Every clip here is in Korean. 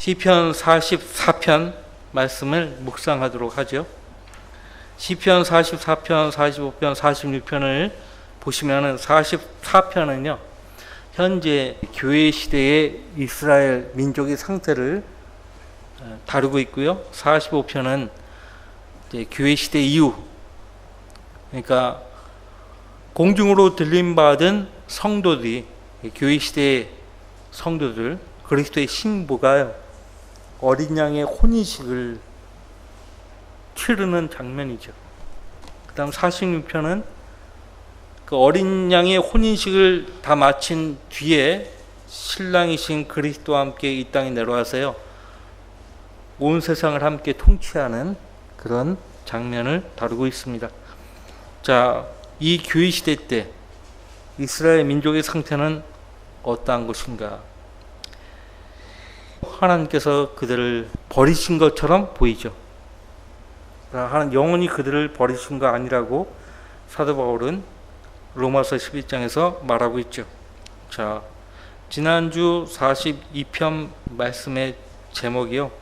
시편 44편 말씀을 묵상하도록 하죠. 시편 44편, 45편, 46편을 보시면은 44편은요, 현재 교회 시대의 이스라엘 민족의 상태를 다루고 있고요. 45편은 이제 교회 시대 이후, 그러니까 공중으로 들림받은 성도들이, 교회 시대의 성도들, 그리스도의 신부가 어린 양의 혼인식을 치르는 장면이죠. 그 다음 46편은 그 어린 양의 혼인식을 다 마친 뒤에 신랑이신 그리스도와 함께 이 땅에 내려와서요, 온 세상을 함께 통치하는 그런 장면을 다루고 있습니다. 자, 이 교회 시대 때 이스라엘 민족의 상태는 어떠한 것인가? 하나님께서 그들을 버리신 것처럼 보이죠. 영원히 그들을 버리신 거 아니라고 사도 바울은 로마서 11장에서 말하고 있죠. 자, 지난주 42편 말씀의 제목이요,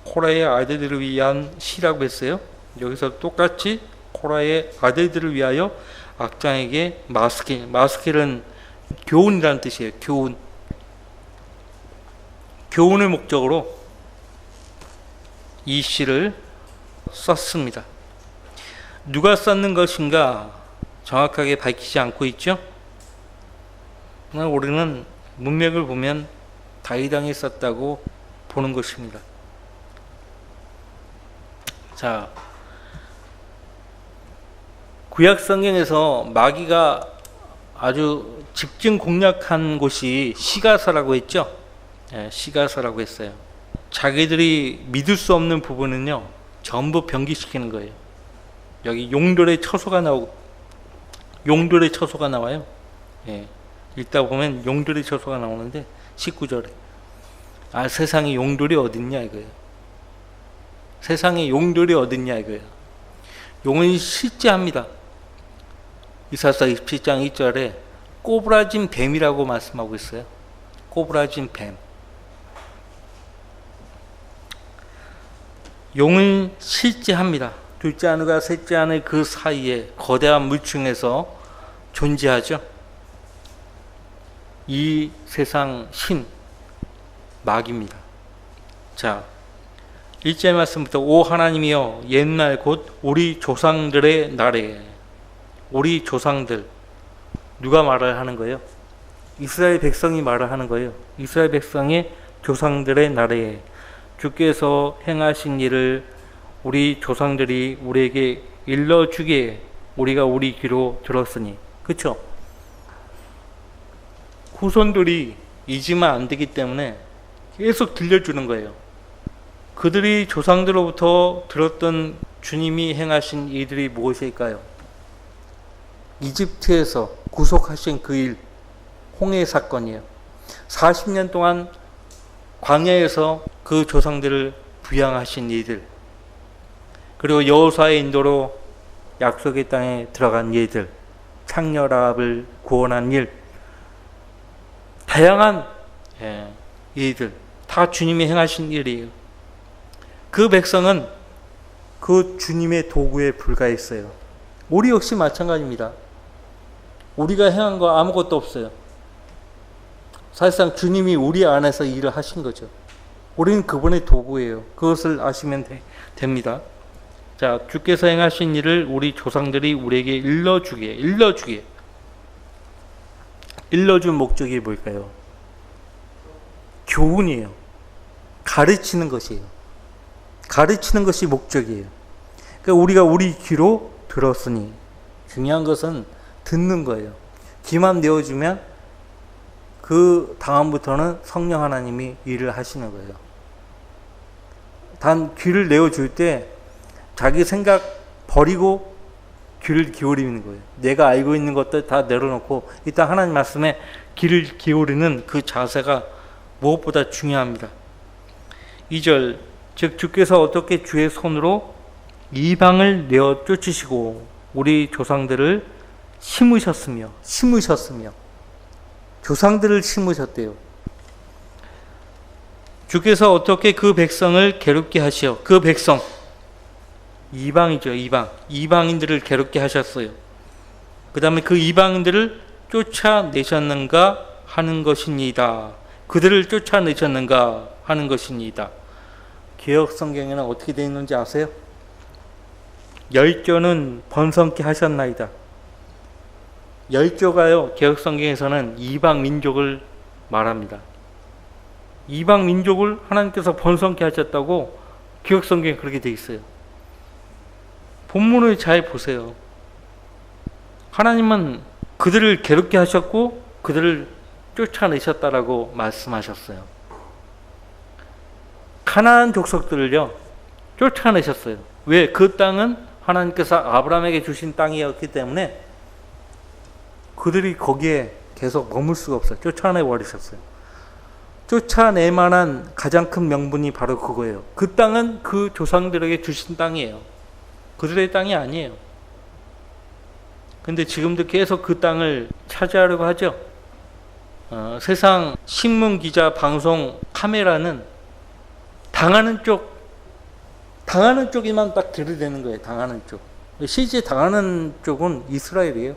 코라의 아들들을 위한 시라고 했어요. 여기서 똑같이 코라의 아들들을 위하여 악장에게 마스킬은 교훈이라는 뜻이에요. 교훈을 목적으로 이 시를 썼습니다. 누가 썼는 것인가 정확하게 밝히지 않고 있죠. 그러나 우리는 문맥을 보면 다윗왕이 썼다고 보는 것입니다. 자, 구약 성경에서 마귀가 아주 집중 공략한 곳이 시가서라고 했죠. 시가서라고 했어요. 자기들이 믿을 수 없는 부분은요, 전부 변기시키는 거예요. 여기 용돌의 처소가 나와요. 읽다 보면 용돌의 처소가 나오는데 19절에 세상에 용돌이 어딨냐 이거예요. 세상에 용돌이 어딨냐 이거예요. 용은 실제합니다. 이사야 27장 2절에 꼬부라진 뱀이라고 말씀하고 있어요. 꼬부라진 뱀. 용은 실제합니다. 둘째 하늘과 셋째 하늘 그 사이에 거대한 물중에서 존재하죠. 이 세상 신 마귀입니다. 자, 1절 말씀부터 오 하나님이여 옛날 곧 우리 조상들의 날에, 우리 조상들, 누가 말을 하는 거예요? 이스라엘 백성이 말을 하는 거예요. 이스라엘 백성의 조상들의 날에 주께서 행하신 일을 우리 조상들이 우리에게 일러주기에 우리가 우리 귀로 들었으니. 그렇죠? 후손들이 잊으면 안 되기 때문에 계속 들려주는 거예요. 그들이 조상들로부터 들었던 주님이 행하신 일들이 무엇일까요? 이집트에서 구속하신 그 일, 홍해 사건이에요. 40년 동안 광야에서 그 조상들을 부양하신 이들, 그리고 여호수아의 인도로 약속의 땅에 들어간 일들, 창녀라합을 구원한 일, 다양한 일들 다 주님이 행하신 일이에요. 그 백성은 그 주님의 도구에 불과했어요. 우리 역시 마찬가지입니다. 우리가 행한 거 아무것도 없어요. 사실상 주님이 우리 안에서 일을 하신 거죠. 우리는 그분의 도구예요. 그것을 아시면 됩니다. 자, 주께서 행하신 일을 우리 조상들이 우리에게 일러준 목적이 뭘까요? 교훈이에요. 가르치는 것이에요. 가르치는 것이 목적이에요. 그러니까 우리가 우리 귀로 들었으니, 중요한 것은 듣는 거예요. 귀만 내어주면 그 다음부터는 성령 하나님이 일을 하시는 거예요. 단 귀를 내어줄 때 자기 생각 버리고 귀를 기울이는 거예요. 내가 알고 있는 것들 다 내려놓고 일단 하나님 말씀에 귀를 기울이는 그 자세가 무엇보다 중요합니다. 2절, 즉 주께서 어떻게 주의 손으로 이방을 내어 쫓으시고 우리 조상들을 심으셨으며 조상들을 심으셨대요. 주께서 어떻게 그 백성을 괴롭게 하시어 그 백성 이방이죠. 이방인들을 괴롭게 하셨어요. 그 다음에 그 이방인들을 쫓아내셨는가 하는 것입니다. 그들을 쫓아내셨는가 하는 것입니다. 개역 성경에는 어떻게 되어 있는지 아세요? 열조는 번성케 하셨나이다. 열조가요, 개역 성경에서는 이방 민족을 말합니다. 이방 민족을 하나님께서 번성케 하셨다고 개역 성경에 그렇게 되어 있어요. 본문을 잘 보세요. 하나님은 그들을 괴롭게 하셨고 그들을 쫓아내셨다라고 말씀하셨어요. 가나안 족속들을요 쫓아내셨어요. 왜? 그 땅은 하나님께서 아브라함에게 주신 땅이었기 때문에 그들이 거기에 계속 머물 수가 없어요. 쫓아내버리셨어요. 쫓아낼 만한 가장 큰 명분이 바로 그거예요. 그 땅은 그 조상들에게 주신 땅이에요. 그들의 땅이 아니에요. 근데 지금도 계속 그 땅을 차지하려고 하죠. 세상 신문, 기자, 방송, 카메라는 당하는 쪽에만 딱 들이대는 거예요. 당하는 쪽. 실제 당하는 쪽은 이스라엘이에요.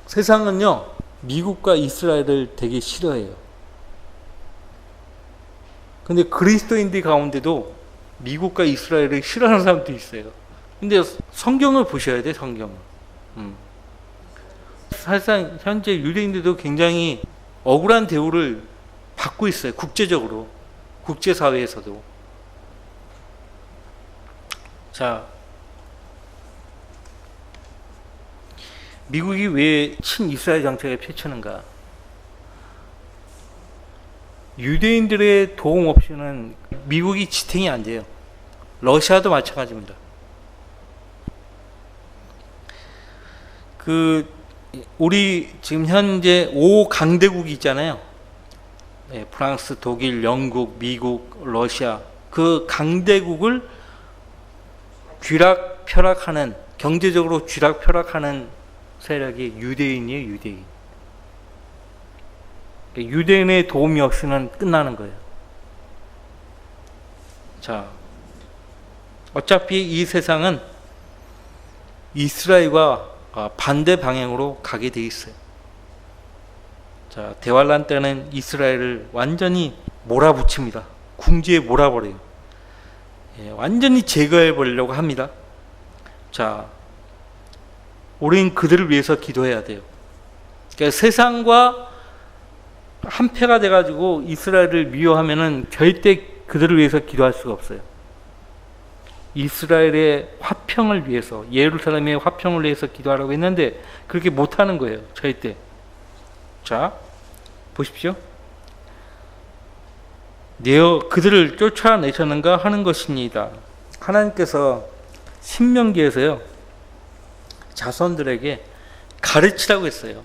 세상은요, 미국과 이스라엘을 되게 싫어해요. 근데 그리스도인들 가운데도 미국과 이스라엘을 싫어하는 사람도 있어요. 근데 성경을 보셔야 돼, 성경을. 사실상 현재 유대인들도 굉장히 억울한 대우를 받고 있어요. 국제적으로. 국제사회에서도. 자, 미국이 왜 친이스라엘 정책을 펼치는가? 유대인들의 도움 없이는 미국이 지탱이 안 돼요. 러시아도 마찬가지입니다. 우리 지금 현재 5강대국이 있잖아요. 네, 프랑스, 독일, 영국, 미국, 러시아. 그 강대국을 쥐락펴락하는, 경제적으로 쥐락펴락하는 세력이 유대인이에요, 유대인. 유대인의 도움이 없이는 끝나는 거예요. 자, 어차피 이 세상은 이스라엘과 반대 방향으로 가게 돼 있어요. 자, 대환란 때는 이스라엘을 완전히 몰아붙입니다. 궁지에 몰아버려요. 완전히 제거해 버리려고 합니다. 자, 우리는 그들을 위해서 기도해야 돼요. 그러니까 세상과 한패가 돼가지고 이스라엘을 미워하면은 절대 그들을 위해서 기도할 수가 없어요. 이스라엘의 화평을 위해서, 예루살렘의 화평을 위해서 기도하라고 했는데 그렇게 못하는 거예요, 절대. 자, 보십시오. 내어 그들을 쫓아내셨는가 하는 것입니다. 하나님께서 신명기에서요 자손들에게 가르치라고 했어요.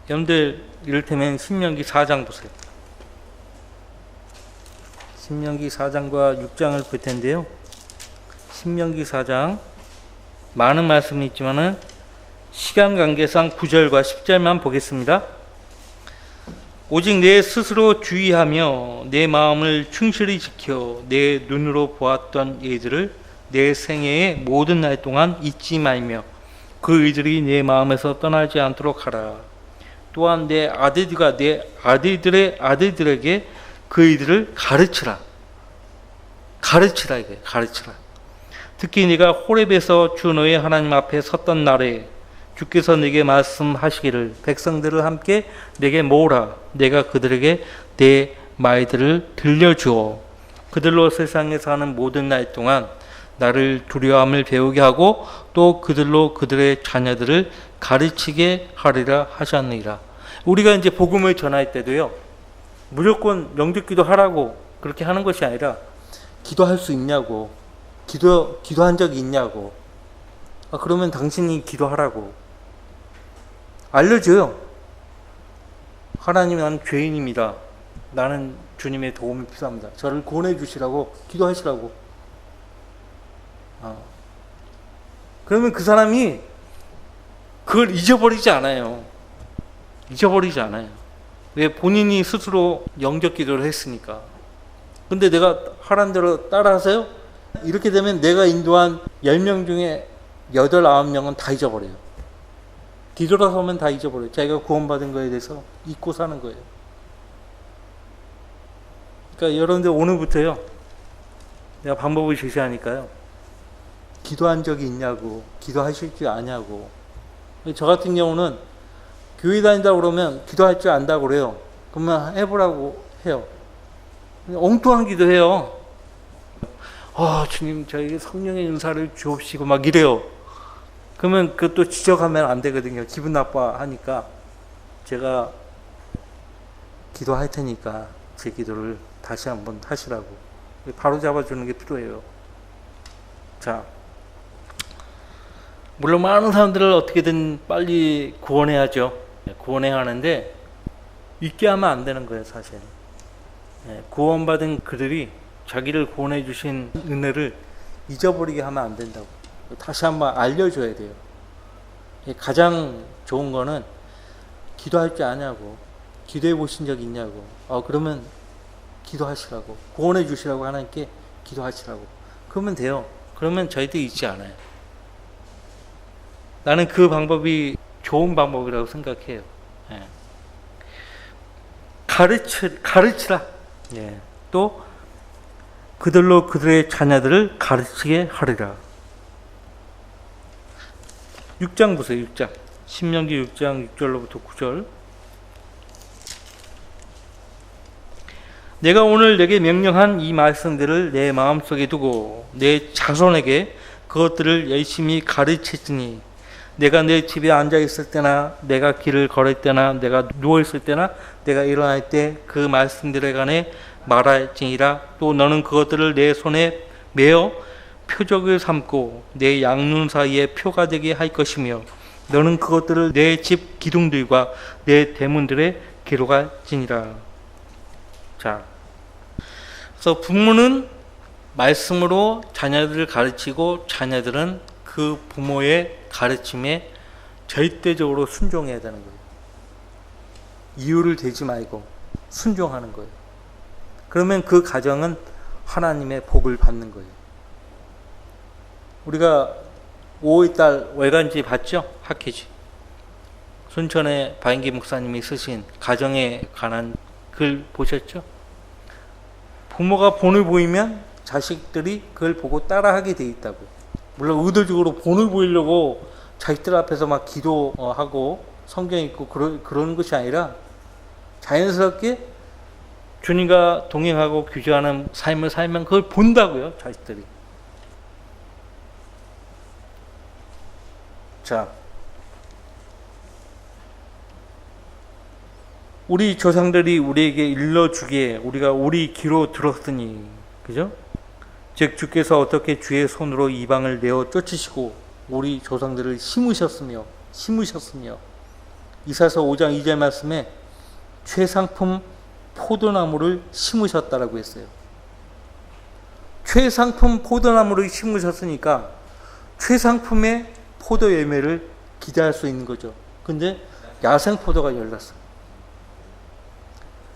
여러분들 이를테면 신명기 4장 보세요. 신명기 4장과 6장을 볼 텐데요. 신명기 4장 많은 말씀이 있지만은 시간 관계상 9절과 10절만 보겠습니다. 오직 내 스스로 주의하며 내 마음을 충실히 지켜 내 눈으로 보았던 이들을 내 생애의 모든 날 동안 잊지 말며 그 이들이 내 마음에서 떠나지 않도록 하라. 또한 내 아들들과 내 아들들의 아들들에게 그 이들을 가르치라. 가르치라 이거예요. 가르치라. 특히 네가 호렙에서 주 너의 하나님 앞에 섰던 날에 주께서 네게 말씀하시기를 백성들을 함께 내게 모으라. 내가 그들에게 내 말들을 들려주어 그들로 세상에 사는 모든 날 동안 나를 두려움을 배우게 하고 또 그들로 그들의 자녀들을 가르치게 하리라 하셨느니라. 우리가 이제 복음을 전할 때도요 무조건 영접기도 하라고 그렇게 하는 것이 아니라 기도할 수 있냐고, 기도한 적이 있냐고, 그러면 당신이 기도하라고 알려줘요. 하나님, 나는 죄인입니다. 나는 주님의 도움이 필요합니다. 저를 구원해 주시라고 기도하시라고. 그러면 그 사람이 그걸 잊어버리지 않아요. 잊어버리지 않아요. 왜? 본인이 스스로 영접 기도를 했으니까. 근데 내가 하란 대로 따라하세요? 이렇게 되면 내가 인도한 10명 중에 8, 9명은 다 잊어버려요. 뒤돌아서면 다 잊어버려요. 자기가 구원받은 거에 대해서 잊고 사는 거예요. 그러니까 여러분들 오늘부터요, 내가 방법을 제시하니까요, 기도한 적이 있냐고, 기도하실 줄 아냐고. 저 같은 경우는 교회 다닌다고 그러면 기도할 줄 안다고 그래요. 그러면 해보라고 해요. 엉뚱한 기도해요. 주님, 저에게 성령의 은사를 주옵시고 막 이래요. 그러면 그것도 지적하면 안 되거든요. 기분 나빠하니까 제가 기도할 테니까 제 기도를 다시 한번 하시라고 바로 잡아주는 게 필요해요. 자, 물론 많은 사람들을 어떻게든 빨리 구원해야죠. 구원해야 하는데 잊게 하면 안 되는 거예요, 사실. 구원받은 그들이 자기를 구원해 주신 은혜를 잊어버리게 하면 안 된다고. 다시 한번 알려줘야 돼요. 가장 좋은 거는 기도할 줄 아냐고, 기도해 보신 적 있냐고. 그러면 기도하시라고, 구원해 주시라고 하나님께 기도하시라고. 그러면 돼요. 그러면 저희도 잊지 않아요. 나는 그 방법이 좋은 방법이라고 생각해요. 가르치라. 또 그들로 그들의 자녀들을 가르치게 하리라. 6장 보세요. 6장. 신명기 6장 6절로부터 9절. 내가 오늘 내게 명령한 이 말씀들을 내 마음속에 두고 내 자손에게 그것들을 열심히 가르치시니 내가 내 집에 앉아 있을 때나 내가 길을 걸을 때나 내가 누워 있을 때나 내가 일어날 때 그 말씀들에 관해 말할지니라. 또 너는 그것들을 내 손에 메어 표적을 삼고 내 양눈 사이에 표가 되게 할 것이며 너는 그것들을 내 집 기둥들과 내 대문들에 기록할지니라. 자, 그래서 부모는 말씀으로 자녀들을 가르치고 자녀들은 그 부모의 가르침에 절대적으로 순종해야 되는 거예요. 이유를 대지 말고 순종하는 거예요. 그러면 그 가정은 하나님의 복을 받는 거예요. 우리가 5월달 월간지 봤죠? 학회지. 순천의 바인기 목사님이 쓰신 가정에 관한 글 보셨죠? 부모가 본을 보이면 자식들이 그걸 보고 따라하게 돼 있다고. 물론 의도적으로 본을 보이려고 자식들 앞에서 막 기도하고 성경 읽고 그러는 것이 아니라 자연스럽게 주님과 동행하고 교제하는 삶을 살면 그걸 본다고요, 자식들이. 자, 우리 조상들이 우리에게 일러주기에 우리가 우리 귀로 들었으니, 그죠? 즉 주께서 어떻게 주의 손으로 이방을 내어 쫓으시고 우리 조상들을 심으셨으며 이사서 5장 2절 말씀에 최상품 포도나무를 심으셨다라고 했어요. 최상품 포도나무를 심으셨으니까 최상품의 포도 열매를 기대할 수 있는 거죠. 근데 야생 포도가 열렸어요.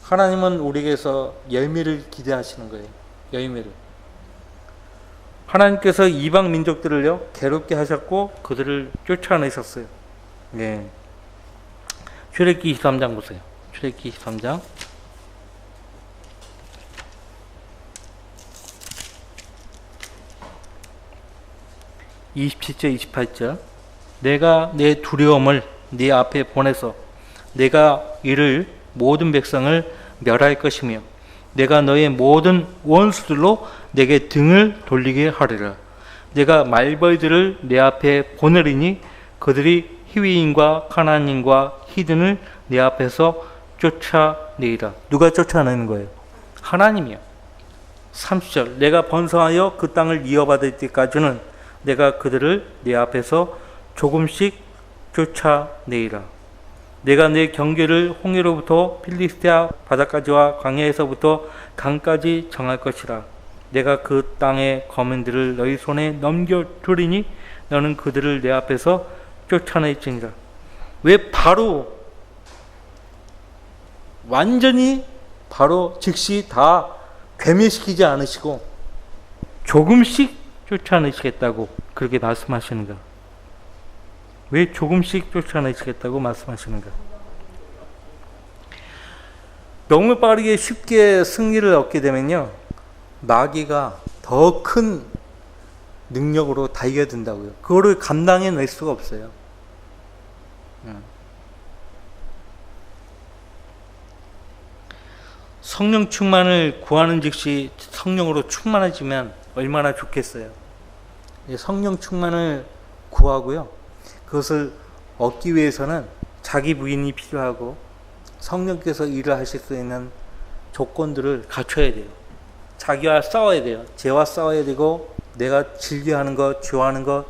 하나님은 우리에게서 열매를 기대하시는 거예요. 열매를. 하나님께서 이방 민족들을요 괴롭게 하셨고 그들을 쫓아내셨어요. 네. 출애굽기 23장 보세요. 출애굽기 23장 27절 28절. 내가 내 두려움을 네 앞에 보내서 내가 이를 모든 백성을 멸할 것이며 내가 너의 모든 원수들로 내게 등을 돌리게 하리라. 내가 말벌들을 내 앞에 보내리니 그들이 히위인과 가나안인과 히든을 내 앞에서 쫓아내리라. 누가 쫓아내는 거예요? 하나님이요. 30절. 내가 번성하여 그 땅을 이어받을 때까지는 내가 그들을 내 앞에서 조금씩 쫓아내리라. 내가 내 경계를 홍해로부터 필리스티아 바다까지와 광야에서부터 강까지 정할 것이라. 내가 그 땅의 거민들을 너희 손에 넘겨주리니 너는 그들을 내 앞에서 쫓아낼지니라. 왜 바로 완전히 바로 즉시 다 괴멸시키지 않으시고 조금씩 쫓아내시겠다고 그렇게 말씀하시는가? 왜 조금씩 쫓아내시겠다고 말씀하시는가? 너무 빠르게 쉽게 승리를 얻게 되면요, 마귀가 더 큰 능력으로 달겨든다고요. 그거를 감당해낼 수가 없어요. 성령 충만을 구하는 즉시 성령으로 충만해지면 얼마나 좋겠어요. 성령 충만을 구하고요, 그것을 얻기 위해서는 자기 부인이 필요하고 성령께서 일을 하실 수 있는 조건들을 갖춰야 돼요. 자기와 싸워야 돼요. 죄와 싸워야 되고, 내가 즐겨하는 것, 좋아하는 것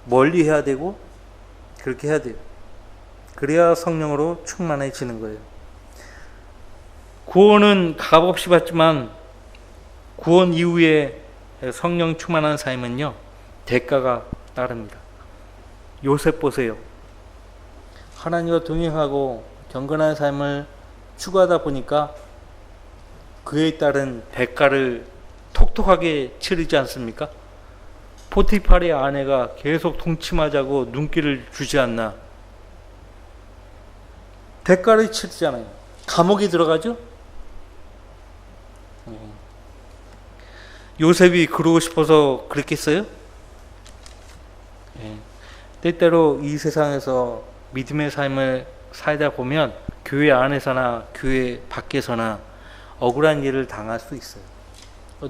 멀리 해야 되고, 그렇게 해야 돼요. 그래야 성령으로 충만해지는 거예요. 구원은 값없이 받지만 구원 이후에 성령 충만한 삶은요, 대가가 따릅니다. 요셉 보세요. 하나님과 동행하고 경건한 삶을 추구하다 보니까 그에 따른 대가를 톡톡하게 치르지 않습니까? 포티파르의 아내가 계속 동침하자고 눈길을 주지 않나. 대가를 치르잖아요. 감옥에 들어가죠? 요셉이 그러고 싶어서 그랬겠어요? 때때로 이 세상에서 믿음의 삶을 살다 보면 교회 안에서나 교회 밖에서나 억울한 일을 당할 수 있어요.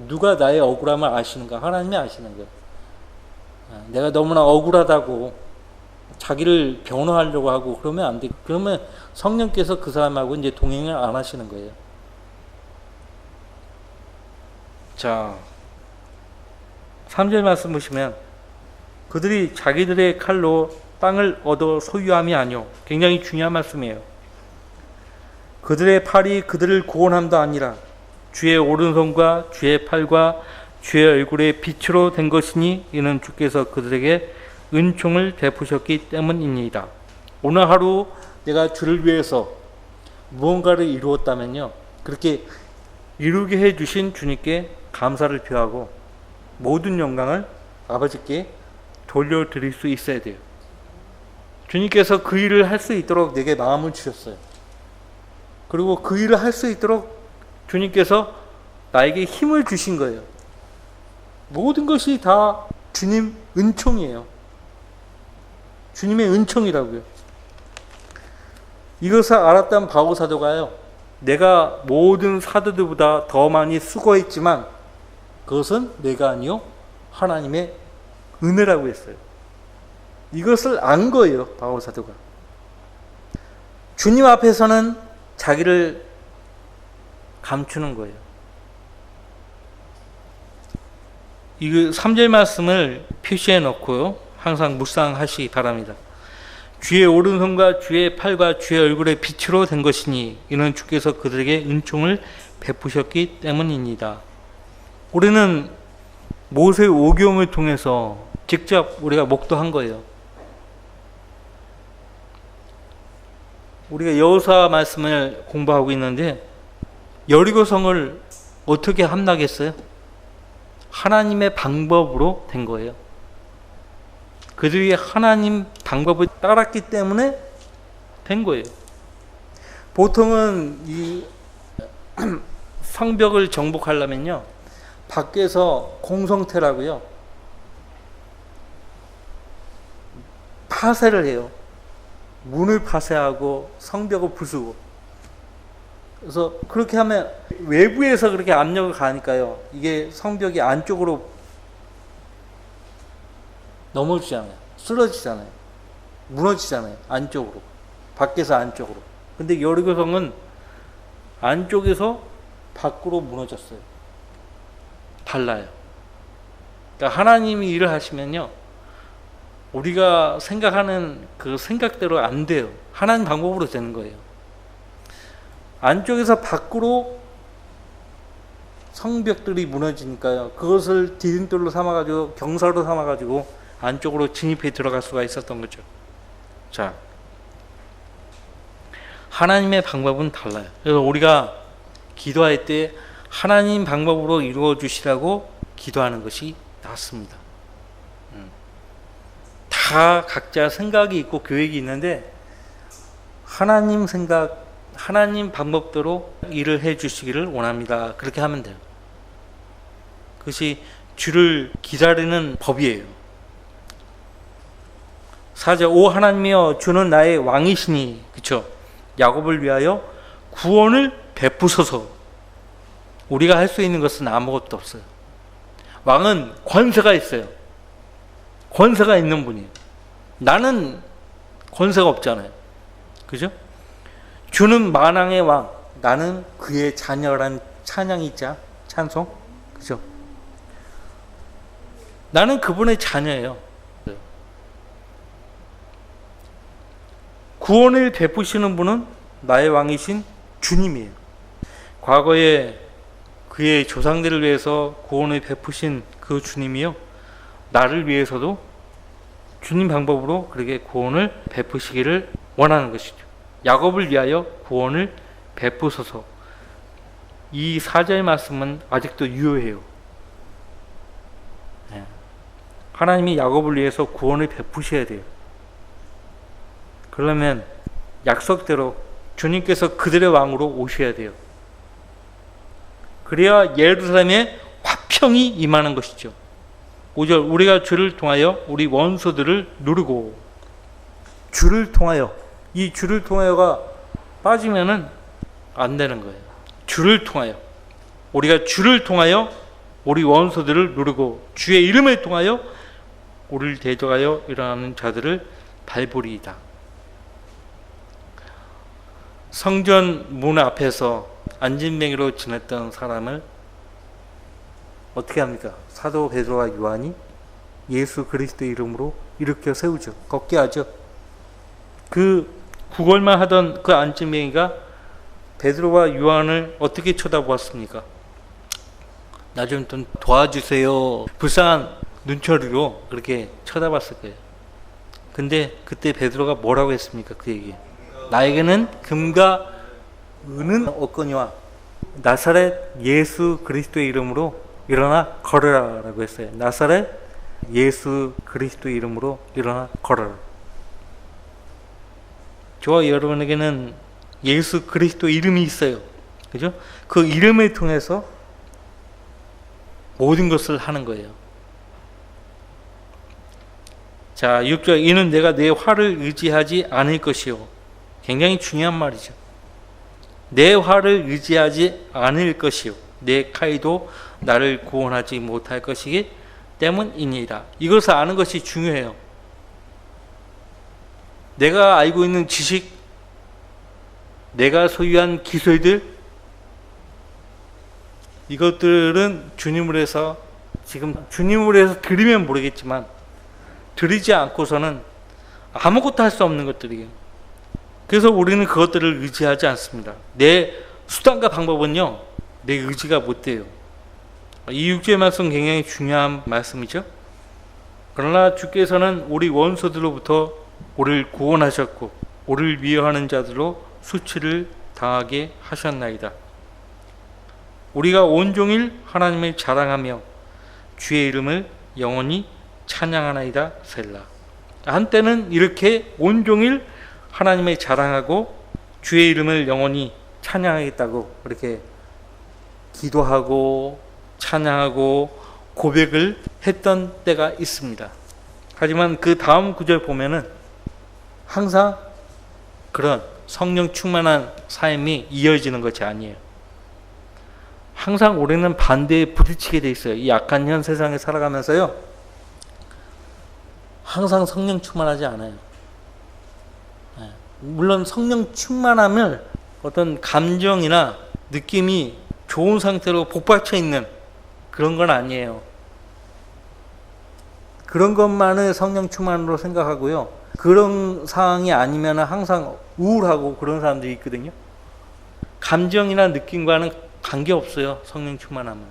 누가 나의 억울함을 아시는가? 하나님이 아시는 거예요. 내가 너무나 억울하다고 자기를 변호하려고 하고 그러면 안 돼. 그러면 성령께서 그 사람하고 이제 동행을 안 하시는 거예요. 자, 3절 말씀 보시면 그들이 자기들의 칼로 땅을 얻어 소유함이 아니요. 굉장히 중요한 말씀이에요. 그들의 팔이 그들을 구원함도 아니라 주의 오른손과 주의 팔과 주의 얼굴의 빛으로 된 것이니 이는 주께서 그들에게 은총을 베푸셨기 때문입니다. 오늘 하루 내가 주를 위해서 무언가를 이루었다면요, 그렇게 이루게 해주신 주님께 감사를 표하고 모든 영광을 아버지께 돌려드릴 수 있어야 돼요. 주님께서 그 일을 할 수 있도록 내게 마음을 주셨어요. 그리고 그 일을 할 수 있도록 주님께서 나에게 힘을 주신 거예요. 모든 것이 다 주님 은총이에요. 주님의 은총이라고요. 이것을 알았던 바오 사도가요, 내가 모든 사도들보다 더 많이 수고했지만 그것은 내가 아니요 하나님의 은혜라고 했어요. 이것을 안 거예요, 바오 사도가. 주님 앞에서는 자기를 감추는 거예요. 이 3절 말씀을 표시해 놓고요, 항상 묵상하시기 바랍니다. 주의 오른손과 주의 팔과 주의 얼굴의 빛으로 된 것이니 이는 주께서 그들에게 은총을 베푸셨기 때문입니다. 우리는 모세 오경을 통해서 직접 우리가 목도한 거예요. 우리가 여호수아 말씀을 공부하고 있는데 여리고성을 어떻게 함락했어요? 하나님의 방법으로 된 거예요. 그들이 하나님 방법을 따랐기 때문에 된 거예요. 보통은 이 성벽을 정복하려면요, 밖에서 공성태라고요, 파쇄를 해요. 문을 파쇄하고 성벽을 부수고. 그래서 그렇게 하면 외부에서 그렇게 압력을 가니까요, 이게 성벽이 안쪽으로 넘어지잖아요. 쓰러지잖아요. 무너지잖아요. 안쪽으로. 밖에서 안쪽으로. 근데 여리고성은 안쪽에서 밖으로 무너졌어요. 달라요. 그러니까 하나님이 일을 하시면요, 우리가 생각하는 그 생각대로 안 돼요. 하나님 방법으로 되는 거예요. 안쪽에서 밖으로 성벽들이 무너지니까요, 그것을 디딤돌로 삼아가지고 경사로 삼아가지고 안쪽으로 진입해 들어갈 수가 있었던 거죠. 자, 하나님의 방법은 달라요. 그래서 우리가 기도할 때 하나님 방법으로 이루어 주시라고 기도하는 것이 낫습니다. 다 각자 생각이 있고 계획이 있는데 하나님 생각, 하나님 방법대로 일을 해 주시기를 원합니다. 그렇게 하면 돼요. 그것이 주를 기다리는 법이에요. 4절 오 하나님이여 주는 나의 왕이시니 그쵸? 야곱을 위하여 구원을 베푸소서. 우리가 할 수 있는 것은 아무것도 없어요. 왕은 권세가 있어요. 권세가 있는 분이에요. 나는 권세가 없잖아요. 그죠? 주는 만왕의 왕, 나는 그의 자녀란 찬양이 있자, 찬송. 그죠? 나는 그분의 자녀예요. 구원을 베푸시는 분은 나의 왕이신 주님이에요. 과거에 그의 조상들을 위해서 구원을 베푸신 그 주님이요, 나를 위해서도 주님 방법으로 그렇게 구원을 베푸시기를 원하는 것이죠. 야곱을 위하여 구원을 베푸소서. 이 4절 말씀은 아직도 유효해요. 하나님이 야곱을 위해서 구원을 베푸셔야 돼요. 그러면 약속대로 주님께서 그들의 왕으로 오셔야 돼요. 그래야 예루살렘에 화평이 임하는 것이죠. 5절 우리가 주를 통하여 우리 원수들을 누르고. 주를 통하여, 이 주를 통하여가 빠지면은 안 되는 거예요. 주를 통하여, 우리가 주를 통하여 우리 원수들을 누르고 주의 이름을 통하여 우리를 대적하여 일어나는 자들을 밟으리이다. 성전 문 앞에서 안진뱅이로 지냈던 사람을 어떻게 합니까? 사도 베드로와 요한이 예수 그리스도 이름으로 일으켜 세우죠. 걷게 하죠. 그 구걸만 하던 그 안진뱅이가 베드로와 요한을 어떻게 쳐다보았습니까? 나 좀 도와주세요. 불쌍한 눈초리로 그렇게 쳐다봤을 거예요. 근데 그때 베드로가 뭐라고 했습니까? 그 얘기. 나에게는 금과 은은 없거니와 나사렛 예수 그리스도의 이름으로 일어나 걸으라 라고 했어요. 나사렛 예수 그리스도의 이름으로 일어나 걸으라. 저와 여러분에게는 예수 그리스도 이름이 있어요. 그죠? 그 이름을 통해서 모든 것을 하는 거예요. 자, 6절 이는 내가 내 화를 의지하지 않을 것이요. 굉장히 중요한 말이죠. 내 화를 의지하지 않을 것이요. 내 칼도 나를 구원하지 못할 것이기 때문이니라. 이것을 아는 것이 중요해요. 내가 알고 있는 지식, 내가 소유한 기술들, 이것들은 주님을 해서 지금 주님을 해서 드리면 모르겠지만 드리지 않고서는 아무것도 할 수 없는 것들이에요. 그래서 우리는 그것들을 의지하지 않습니다. 내 수단과 방법은요, 내 의지가 못 돼요. 이 6절의 말씀 굉장히 중요한 말씀이죠. 그러나 주께서는 우리 원수들로부터 우리를 구원하셨고 우리를 미워하는 자들로 수치를 당하게 하셨나이다. 우리가 온종일 하나님을 자랑하며 주의 이름을 영원히 찬양하나이다. 셀라. 한때는 이렇게 온종일 하나님을 자랑하고 주의 이름을 영원히 찬양하겠다고 그렇게 기도하고 찬양하고 고백을 했던 때가 있습니다. 하지만 그 다음 구절 보면은 항상 그런 성령 충만한 삶이 이어지는 것이 아니에요. 항상 우리는 반대에 부딪히게 돼 있어요. 이 악한 현 세상에 살아가면서요, 항상 성령 충만하지 않아요. 물론 성령 충만함을 어떤 감정이나 느낌이 좋은 상태로 복받쳐 있는 그런 건 아니에요. 그런 것만을 성령 충만으로 생각하고요, 그런 상황이 아니면 항상 우울하고 그런 사람들이 있거든요. 감정이나 느낌과는 관계없어요. 성령 충만함은.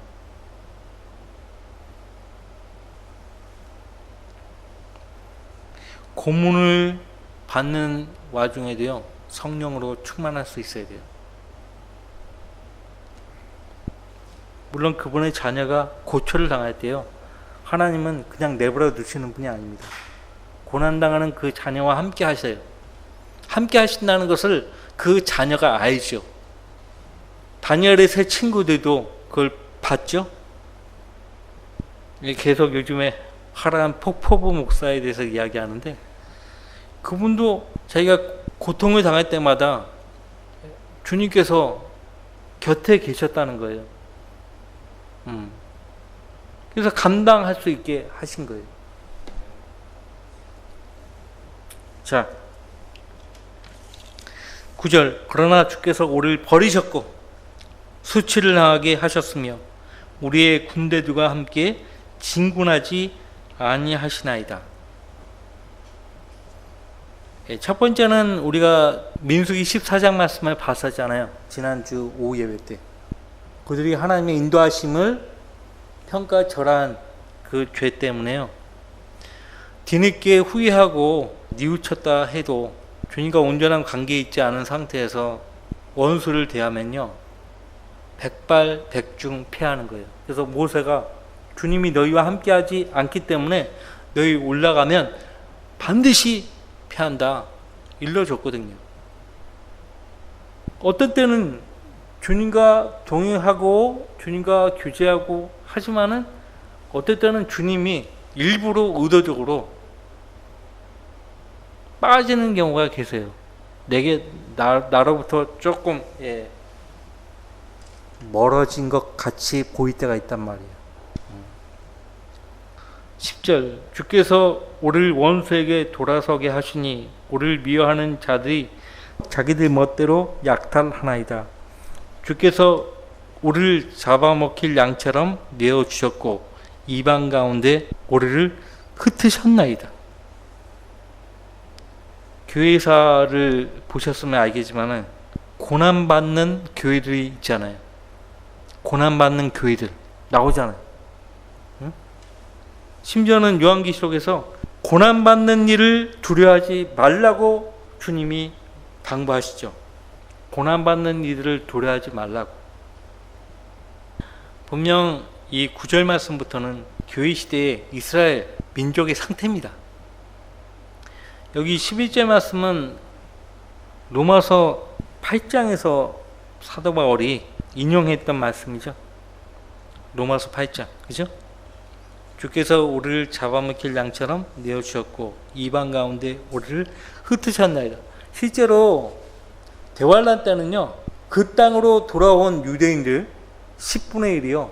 고문을 받는 와중에도요, 성령으로 충만할 수 있어야 돼요. 물론 그분의 자녀가 고초를 당할 때요, 하나님은 그냥 내버려 두시는 분이 아닙니다. 고난당하는 그 자녀와 함께 하셔요. 함께 하신다는 것을 그 자녀가 알죠. 다니엘의 세 친구들도 그걸 봤죠. 계속 요즘에 하라한 폭포부 목사에 대해서 이야기하는데, 그분도 자기가 고통을 당할 때마다 주님께서 곁에 계셨다는 거예요. 그래서 감당할 수 있게 하신 거예요. 자, 9절. 그러나 주께서 우리를 버리셨고 수치를 당하게 하셨으며 우리의 군대들과 함께 진군하지 아니하시나이다. 첫 번째는 우리가 민수기 14장 말씀을 봤었잖아요. 지난주 오후 예배 때. 그들이 하나님의 인도하심을 평가절하한 그 죄 때문에요, 뒤늦게 후회하고 뉘우쳤다 해도 주님과 온전한 관계에 있지 않은 상태에서 원수를 대하면요, 백발백중 패하는 거예요. 그래서 모세가 주님이 너희와 함께하지 않기 때문에 너희 올라가면 반드시 패한다 일러줬거든요. 어떤 때는 주님과 동행하고 주님과 교제하고 하지만은 어떨 때는 주님이 일부러 의도적으로 빠지는 경우가 계세요. 나로부터 조금 멀어진 것 같이 보일 때가 있단 말이에요. 10절. 주께서 우리를 원수에게 돌아서게 하시니 우리를 미워하는 자들이 자기들 멋대로 약탈하나이다. 주께서 우리를 잡아먹힐 양처럼 내어주셨고 이방 가운데 우리를 흩으셨나이다. 교회사를 보셨으면 알겠지만 고난받는 교회들이 있잖아요. 고난받는 교회들 나오잖아요. 응? 심지어는 요한계시록에서 고난받는 일을 두려워하지 말라고 주님이 당부하시죠. 고난받는 이들을 두려워하지 말라고. 분명 이 9절 말씀부터는 교회 시대의 이스라엘 민족의 상태입니다. 여기 11절 말씀은 로마서 8장에서 사도 바울이 인용했던 말씀이죠. 로마서 8장, 그죠? 주께서 우리를 잡아먹힐 양처럼 내어주셨고 이방 가운데 우리를 흩으셨나이다. 실제로 대환란 때는요, 그 땅으로 돌아온 유대인들 10분의 1이요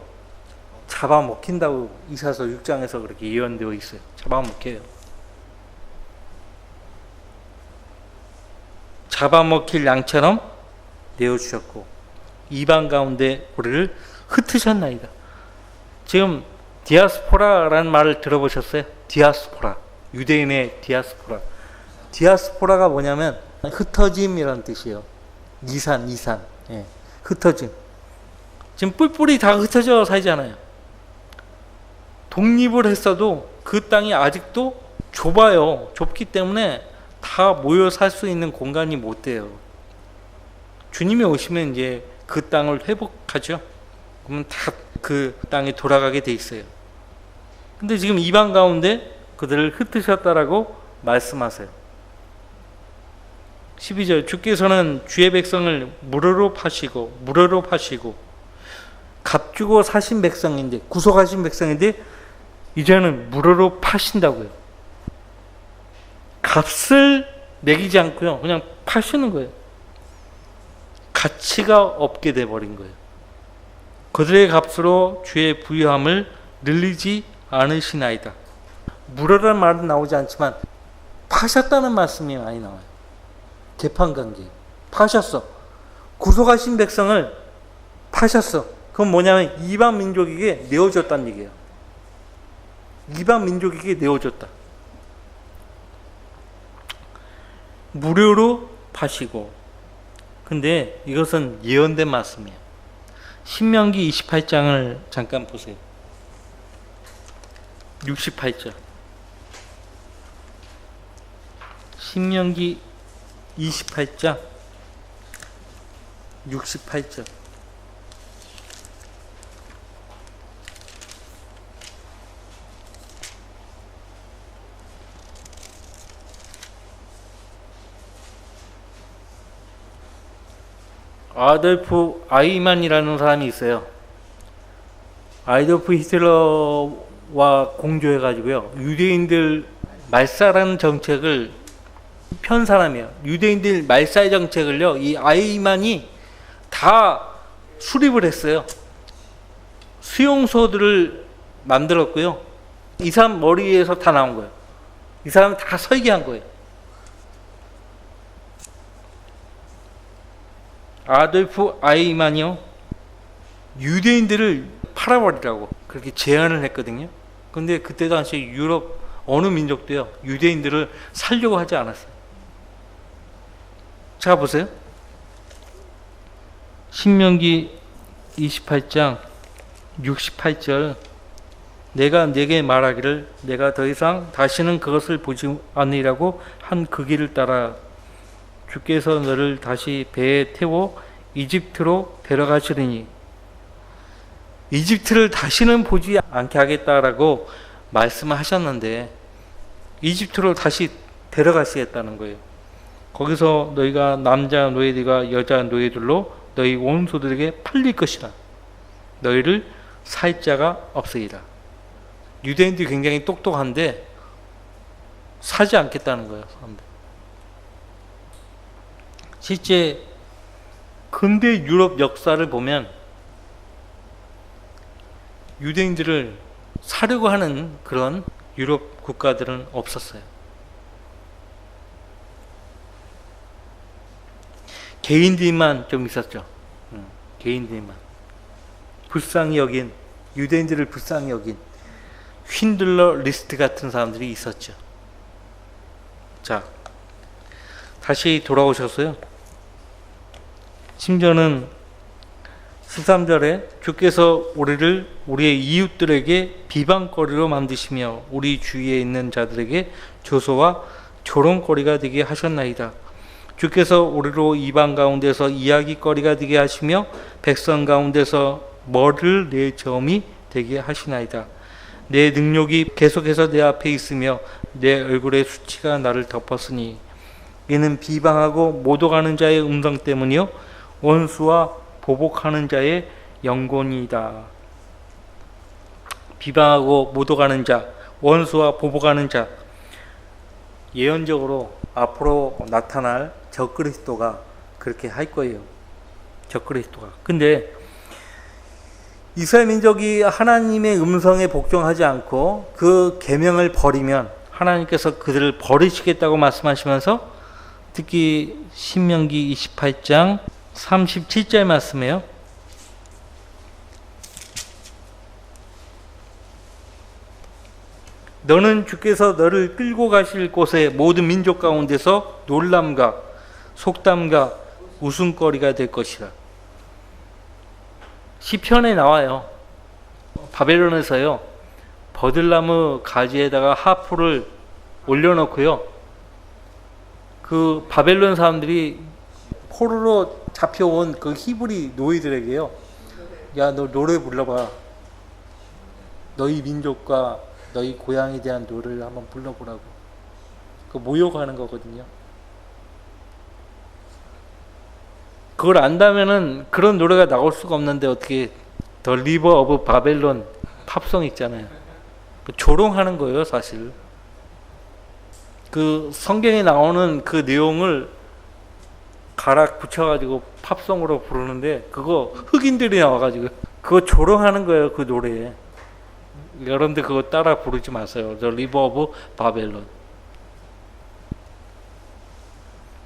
잡아먹힌다고 이사서 6장에서 그렇게 예언되어 있어요. 잡아먹혀요. 잡아먹힐 양처럼 내어주셨고 이방 가운데 우리를 흩으셨나이다. 지금 디아스포라라는 말을 들어보셨어요? 디아스포라, 유대인의 디아스포라. 디아스포라가 뭐냐면 흩어짐이라는 뜻이에요. 이산, 흩어짐. 지금 뿔뿔이 다 흩어져 살잖아요. 독립을 했어도 그 땅이 아직도 좁아요. 좁기 때문에 다 모여 살 수 있는 공간이 못 돼요. 주님이 오시면 이제 그 땅을 회복하죠. 그러면 다 그 땅에 돌아가게 돼 있어요. 근데 지금 이방 가운데 그들을 흩으셨다라고 말씀하세요. 12절. 주께서는 주의 백성을 무료로 파시고 값주고 사신 백성인데, 구속하신 백성인데 이제는 무료로 파신다고요. 값을 매기지 않고요, 그냥 파시는 거예요. 가치가 없게 돼버린 거예요. 그들의 값으로 주의 부유함을 늘리지 않으시나이다. 무료라는 말은 나오지 않지만 파셨다는 말씀이 많이 나와요. 개판관계. 파셨어. 구속하신 백성을 파셨어. 그건 뭐냐면 이방 민족에게 내어줬다는 얘기예요. 이방 민족에게 내어줬다. 무료로 파시고. 근데 이것은 예언된 말씀이에요. 신명기 28장을 잠깐 보세요. 68절. 신명기 28장 68절. 아돌프 아이만이라는 사람이 있어요. 아돌프 히틀러와 공조해가지고요, 유대인들 말살하는 정책을 편 사람이에요. 유대인들 말살 정책을요, 이 아이만이 다 수립을 했어요. 수용소들을 만들었고요. 이 사람 머리에서 다 나온 거예요. 이 사람 다 설계한 거예요. 아돌프 아이만이요, 유대인들을 팔아버리라고 그렇게 제안을 했거든요. 근데 그때 당시 유럽 어느 민족도요, 유대인들을 살려고 하지 않았어요. 자, 보세요. 신명기 28장 68절. 내가 네게 말하기를 내가 더 이상 다시는 그것을 보지 않으리라고 한 그 길을 따라 주께서 너를 다시 배에 태워 이집트로 데려가시리니, 이집트를 다시는 보지 않게 하겠다라고 말씀하셨는데 이집트로 다시 데려가시겠다는 거예요. 거기서 너희가 남자 노예들과 여자 노예들로 너희 원수들에게 팔릴 것이라. 너희를 살 자가 없으리라. 유대인들이 굉장히 똑똑한데 사지 않겠다는 거예요, 사람들. 실제 근대 유럽 역사를 보면 유대인들을 사려고 하는 그런 유럽 국가들은 없었어요. 개인들만 좀 있었죠. 개인들만. 불쌍히 여긴, 유대인들을 불쌍히 여긴 쉰들러 리스트 같은 사람들이 있었죠. 자, 다시 돌아오셨어요. 심지어는 13절에 주께서 우리를 우리의 이웃들에게 비방거리로 만드시며 우리 주위에 있는 자들에게 조소와 조롱거리가 되게 하셨나이다. 주께서 우리로 이방 가운데서 이야기거리가 되게 하시며 백성 가운데서 머리를 내 점이 되게 하시나이다. 내 능력이 계속해서 내 앞에 있으며 내 얼굴의 수치가 나를 덮었으니 이는 비방하고 모독하는 자의 음성 때문이요 원수와 보복하는 자의 영곤이다. 비방하고 모독하는 자, 원수와 보복하는 자, 예언적으로 앞으로 나타날 적그리스도가 그렇게 할 거예요. 적그리스도가. 근데 이스라엘 민족이 하나님의 음성에 복종하지 않고 그 계명을 버리면 하나님께서 그들을 버리시겠다고 말씀하시면서 특히 신명기 28장 37절 말씀이에요. 너는 주께서 너를 끌고 가실 곳의 모든 민족 가운데서 놀람과 속담과 웃음거리가 될 것이라. 시편에 나와요. 바벨론에서요, 버들나무 가지에다가 하프를 올려놓고요, 그 바벨론 사람들이 포로로 잡혀온 그 히브리 노예들에게요, 야, 너 노래 불러봐. 너희 민족과 너희 고향에 대한 노래를 한번 불러보라고. 그 모욕하는 거거든요. 그걸 안다면은 그런 노래가 나올 수가 없는데 어떻게 더 리버 오브 바벨론 팝송 있잖아요. 조롱하는 거예요, 사실. 그 성경에 나오는 그 내용을 가락 붙여가지고 팝송으로 부르는데 그거 흑인들이 나와가지고 그거 조롱하는 거예요, 그 노래에. 여러분들 그거 따라 부르지 마세요. The River of Babylon.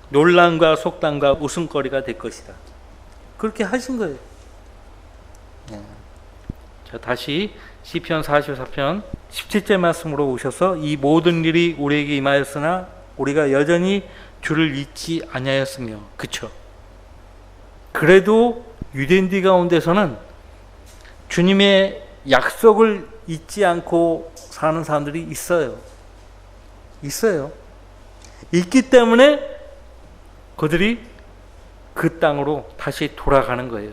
논란과 속담과 웃음거리가 될 것이다. 그렇게 하신 거예요. 자, 다시 시편 44편 17절 말씀으로 오셔서 이 모든 일이 우리에게 임하였으나 우리가 여전히 주를 잊지 아니하였으며. 그쵸? 그래도 유대인들 가운데서는 주님의 약속을 잊지 않고 사는 사람들이 있어요. 있어요. 있기 때문에 그들이 그 땅으로 다시 돌아가는 거예요.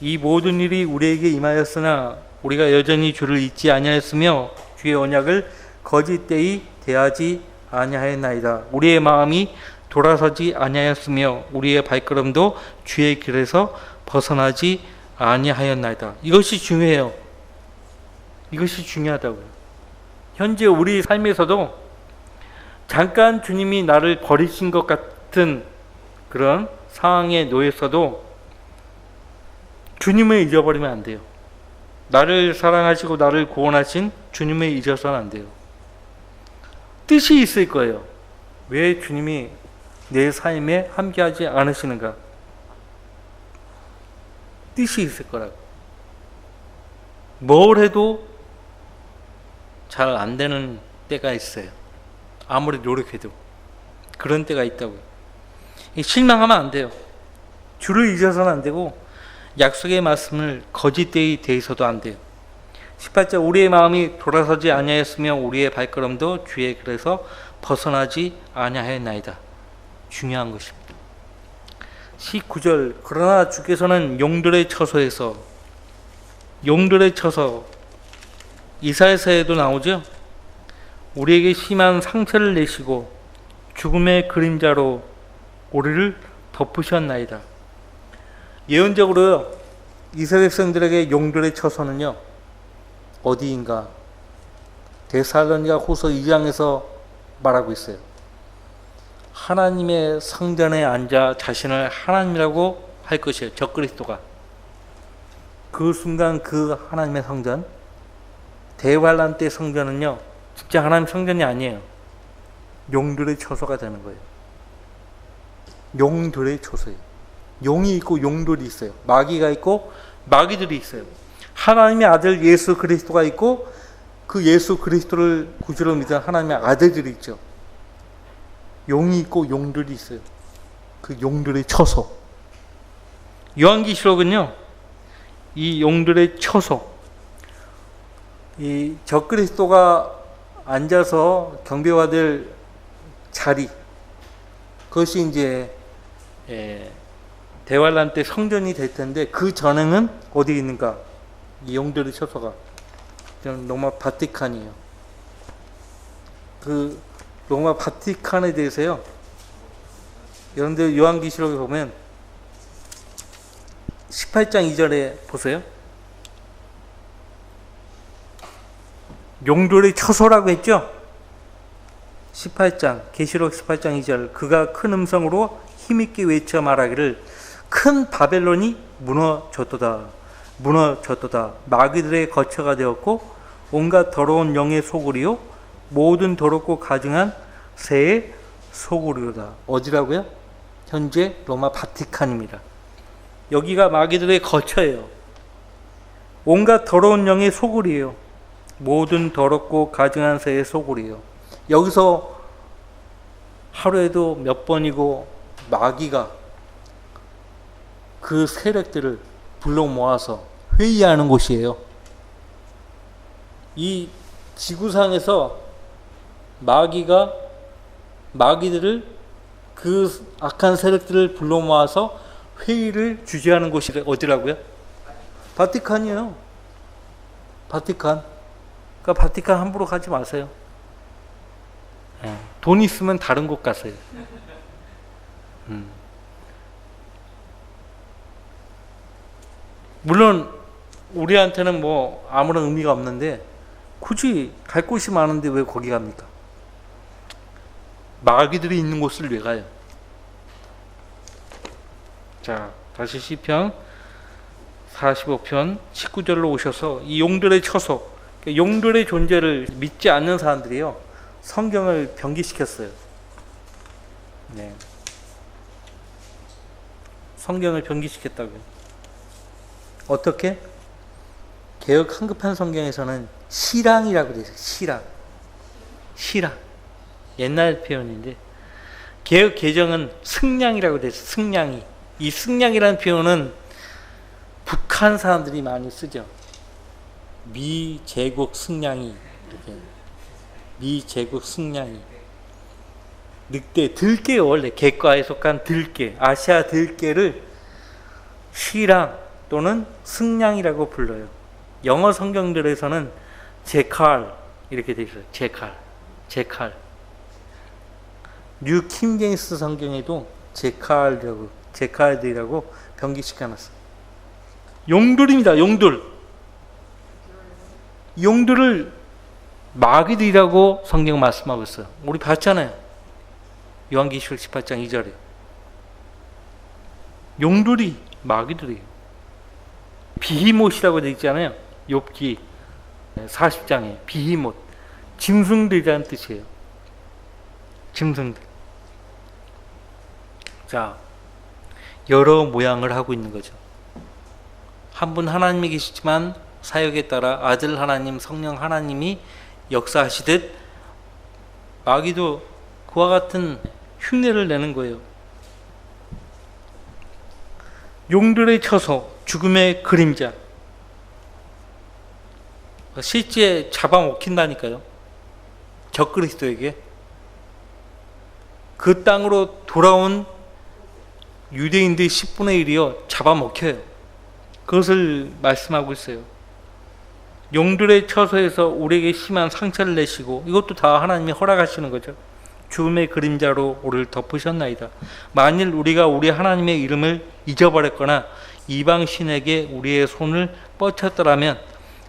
이 모든 일이 우리에게 임하였으나 우리가 여전히 주를 잊지 아니하였으며 주의 언약을 거짓되이 대하지 아니하였나이다. 우리의 마음이 돌아서지 아니하였으며 우리의 발걸음도 주의 길에서 벗어나지 아니하였나이다. 이것이 중요해요. 이것이 중요하다고요. 현재 우리 삶에서도 잠깐 주님이 나를 버리신 것 같은 그런 상황에 놓였어도 주님을 잊어버리면 안 돼요. 나를 사랑하시고 나를 구원하신 주님을 잊어서는 안 돼요. 뜻이 있을 거예요. 왜 주님이 내 삶에 함께하지 않으시는가? 뜻이 있을 거라고. 뭘 해도 잘 안 되는 때가 있어요. 아무리 노력해도 그런 때가 있다고요. 실망하면 안 돼요. 주를 잊어서는 안 되고 약속의 말씀을 거짓되이 대해서도 안 돼요. 18절 우리의 마음이 돌아서지 아니하였으며 우리의 발걸음도 주의 길에서 벗어나지 아니하였나이다. 중요한 것입니다. 19절 그러나 주께서는 용들의 처소에서 이사야서에도 나오죠. 우리에게 심한 상처를 내시고 죽음의 그림자로 우리를 덮으셨나이다. 예언적으로 이스라엘 백성들에게 용들의 처소는요 어디인가? 데살로니가 후서 2장에서 말하고 있어요. 하나님의 성전에 앉아 자신을 하나님이라고 할 것이에요. 적그리스도가. 그 순간 그 하나님의 성전, 대환란 때 성전은요 진짜 하나님 성전이 아니에요. 용들의 처소가 되는 거예요. 용들의 처소예요. 용이 있고 용들이 있어요. 마귀가 있고 마귀들이 있어요. 하나님의 아들 예수 그리스도가 있고 그 예수 그리스도를 구주로 믿은 하나님의 아들들이 있죠. 용이 있고 용들이 있어요. 그 용들의 처소. 요한계시록은요 이 용들의 처소, 이 적그리스도가 앉아서 경배받을 자리, 그것이 이제 대환란 때 성전이 될 텐데 그 전에는 어디 있는가? 이 용들의 처소가 로마 바티칸이에요. 그 로마 바티칸에 대해서요 여러분들 요한계시록에 보면 18장 2절에 보세요. 용들의 처소라고 했죠. 18장 계시록 18장 2절 그가 큰 음성으로 힘있게 외쳐 말하기를 큰 바벨론이 무너졌도다. 마귀들의 거처가 되었고 온갖 더러운 영의 소굴이요 모든 더럽고 가증한 새의 소굴이로다. 어디라고요? 현재 로마 바티칸입니다. 여기가 마귀들의 거처예요. 온갖 더러운 영의 소굴이에요. 모든 더럽고 가증한 새의 소굴이에요. 여기서 하루에도 몇 번이고 마귀가 그 세력들을 불러 모아서 회의하는 곳이에요. 이 지구상에서 마귀들을 그 악한 세력들을 불러 모아서 회의를 주재하는 곳이 어디라고요? 바티칸이에요. 바티칸. 그러니까 바티칸 함부로 가지 마세요. 돈 있으면 다른 곳 가세요. 물론 우리한테는 뭐 아무런 의미가 없는데 굳이 갈 곳이 많은데 왜 거기 갑니까? 마귀들이 있는 곳을 왜 가요? 자, 다시 시편 45편 19절로 오셔서 이 용들의 처소, 용들의 존재를 믿지 않는 사람들이요 성경을 변기시켰어요. 네. 성경을 변기시켰다고요. 어떻게? 개역 한급한 성경에서는 시랑이라고 되어 있어요. 시랑. 옛날 표현인데 개역 개정은 승량이라고 되어 있어요. 승량이. 이 승량이라는 표현은 북한 사람들이 많이 쓰죠. 미 제국 승량이 이렇게. 미 제국 승량이. 늑대, 들깨요. 원래 개과에 속한 들깨, 아시아 들깨를 시랑 또는 승냥이라고 불러요. 영어 성경들에서는 제칼 이렇게 되어 있어요. 제칼. 뉴 킹제임스 성경에도 제칼들이라고 변기시켜놨어요. 용들입니다. 용들을 마귀들이라고 성경 말씀하고 있어요. 우리 봤잖아요. 요한계시록 18장 2절에 용들이 마귀들이에요. 비히못이라고 되어 있잖아요. 욥기 40장에 비히못, 짐승들이라는 뜻이에요. 짐승들. 자, 여러 모양을 하고 있는 거죠. 한 분 하나님이 계시지만 사역에 따라 아들 하나님, 성령 하나님이 역사하시듯 마귀도 그와 같은 흉내를 내는 거예요. 용들의 처소, 죽음의 그림자. 실제 잡아먹힌다니까요. 적그리스도에게. 그 땅으로 돌아온 유대인들 10분의 1이요 잡아먹혀요. 그것을 말씀하고 있어요. 용들의 처소에서 우리에게 심한 상처를 내시고, 이것도 다 하나님이 허락하시는 거죠. 죽음의 그림자로 우리를 덮으셨나이다. 만일 우리가 우리 하나님의 이름을 잊어버렸거나 이방신에게 우리의 손을 뻗쳤더라면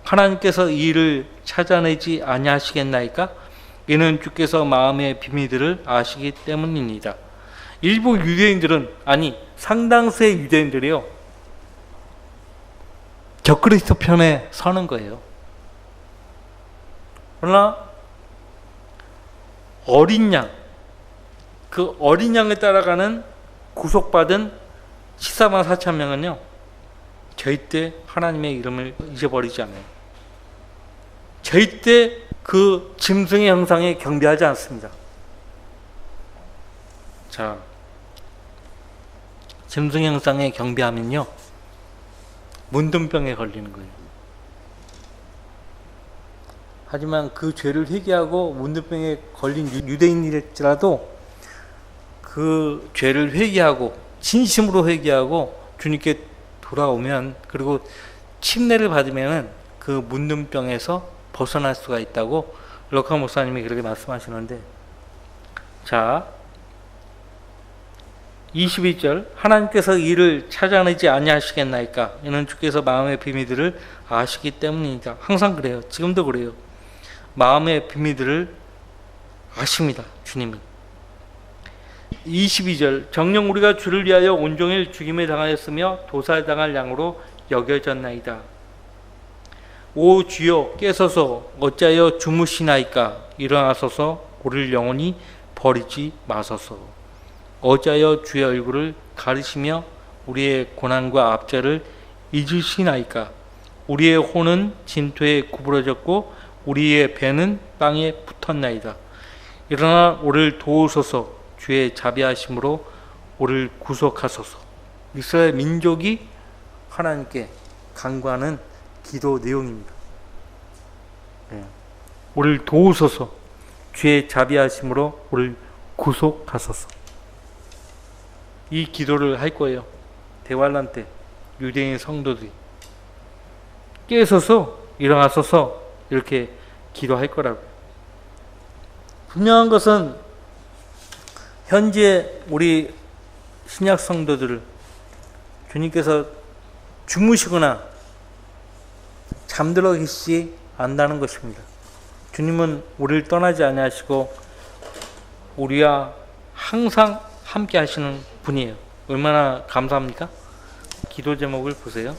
하나님께서 이 일을 찾아내지 아니하시겠나이까? 이는 주께서 마음의 비밀들을 아시기 때문입니다. 일부 유대인들은, 아니 상당수의 유대인들이요 적그리스도 편에 서는 거예요. 그러나 어린 양, 그 어린 양에 따라가는 구속받은 14만 4천 명은요 절대 하나님의 이름을 잊어버리지 않아요. 절대 그 짐승의 형상에 경배하지 않습니다. 자, 짐승 형상에 경배하면요 문둥병에 걸리는 거예요. 하지만 그 죄를 회개하고 문둥병에 걸린 유대인일지라도 그 죄를 회개하고 진심으로 회개하고 주님께 돌아오면, 그리고 침례를 받으면 그 문둥병에서 벗어날 수가 있다고 럭카 목사님이 그렇게 말씀하시는데, 자 22절, 하나님께서 이를 찾아내지 아니하시겠나이까? 이는 주께서 마음의 비밀들을 아시기 때문입니다. 항상 그래요. 지금도 그래요. 마음의 비밀들을 아십니다. 주님은. 22절, 정녕 우리가 주를 위하여 온종일 죽임을 당하였으며 도살당할 양으로 여겨졌나이다. 오 주여 깨소서, 어찌하여 주무시나이까? 일어나소서, 우리를 영원히 버리지 마소서. 어찌하여 주의 얼굴을 가리시며 우리의 고난과 압제를 잊으시나이까? 우리의 혼은 진토에 구부러졌고 우리의 배는 땅에 붙었나이다. 일어나 우리를 도우소서, 주의 자비하심으로 우리를 구속하소서. 이스라엘 민족이 하나님께 간구하는 기도 내용입니다. 우리를 도우소서, 주의 자비하심으로 우리를 구속하소서. 이 기도를 할 거예요. 대환란 때 유대인 성도들이 깨서서 일어나서서 이렇게 기도할 거라고요. 분명한 것은 현재 우리 신약 성도들을 주님께서 주무시거나 잠들어 계시지 않는다는 것입니다. 주님은 우리를 떠나지 아니하시고 우리와 항상 함께 하시는 분이에요. 얼마나 감사합니까? 기도 제목을 보세요.